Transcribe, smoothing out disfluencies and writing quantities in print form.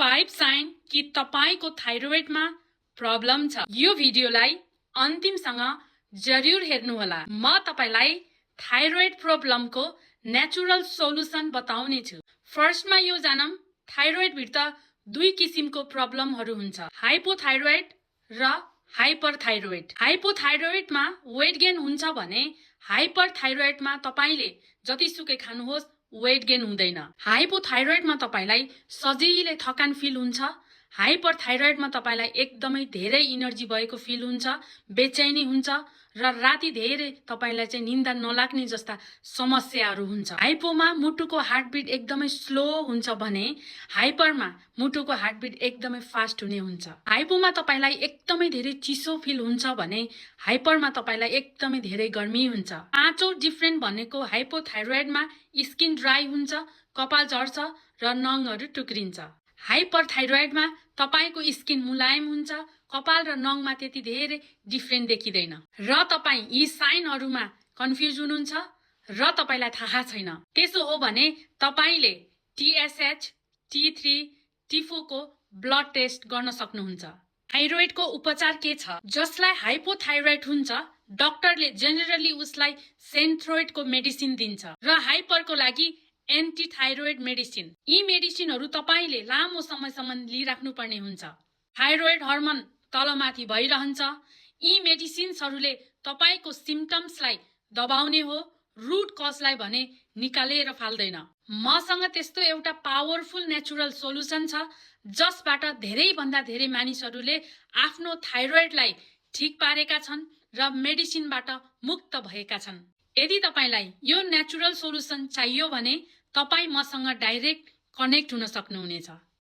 5 sign कि तपाईको थाइरोइडमा problem छ। यो भिडियोलाई अन्तिमसँग जरुर हेर्नुहोला। म तपाईलाई थाइरोइड प्रब्लमको नेचुरल सोलुसन बताउने छु। फर्स्टमा यो जानम थाइरोइड भित्र दुई किसिमको प्रब्लमहरू हुन्छ, हाइपोथाइरोइड र हाइपरथाइरोइड। हाइपोथाइरोइडमा वेट गेन हुन्छ भने हाइपरथाइरोइडमा तपाईले जतिसुकै खानुहोस् वेट गेन हुँदैन। हाइपोथाइरोइडमा तपाईलाई सजिलै थकान फिल हुन्छ, हाइपरथाइरोइडमा तपाईलाई एकदमै धेरै एनर्जी भएको फिल हुन्छ, बेचैनी हुन्छ र राति धेरै तपाईलाई चाहिँ निन्दा नलाग्ने जस्ता समस्याहरू हुन्छ। हाइपोमा मुटुको हार्टबिट एकदमै स्लो हुन्छ भने हाइपरमा मुटुको हार्टबिट एकदमै फास्ट हुने हुन्छ। हाइपोमा तपाईलाई एकदमै धेरै चिसो फिल हुन्छ भने हाइपरमा तपाईलाई एकदमै धेरै गर्मी हुन्छ। पाँचौं डिफरेन्ट भनेको हाइपोथाइरोइडमा स्किन ड्राई हुन्छ, कपाल झर्छ र नङहरू टुक्रिन्छ। हाइपरथाइरोइडमा तपाईको स्किन मुलायम हुन्छ, कपाल र नङमा त्यति धेरै डिफरेन्ट देखिँदैन र तपाई यी साइनहरुमा कन्फ्युज हुनुहुन्छ र तपाईलाई थाहा छैन। त्यसो हो भने तपाईले TSH, T3, T4 को ब्लड टेस्ट गर्न सक्नुहुन्छ। थाइरोइडको उपचार के छ? जसलाई हाइपोथाइरोइड हुन्छ डाक्टरले जेनरली उसलाई सेन्थ्रोइडको मेडिसिन दिन्छ र हाइपरको लागि एन्टी थाइरोइड मेडिसिन। यी मेडिसिनहरू तपाईले लामो समयसम्म लिइराख्नु पर्ने हुन्छ। थाइरोइड हर्मोन तलमाथि भइरहन्छ। यी मेडिसिन्सहरूले तपाईको सिम्पटम्सलाई दबाउने हो, रुट कजलाई भने निकालेर फाल्दैन। मसँग त्यस्तो एउटा पावरफुल नेचुरल सोलुसन छ जसबाट धेरै भन्दा धेरै मानिसहरूले आफ्नो थाइरोइडलाई ठीक पारेका छन् र मेडिसिनबाट मुक्त भएका छन्। यदि तपाईलाई यो नेचुरल सोलुसन चाहियो भने तपाई मसँग डाइरेक्ट कनेक्ट हुन सक्नुहुनेछ।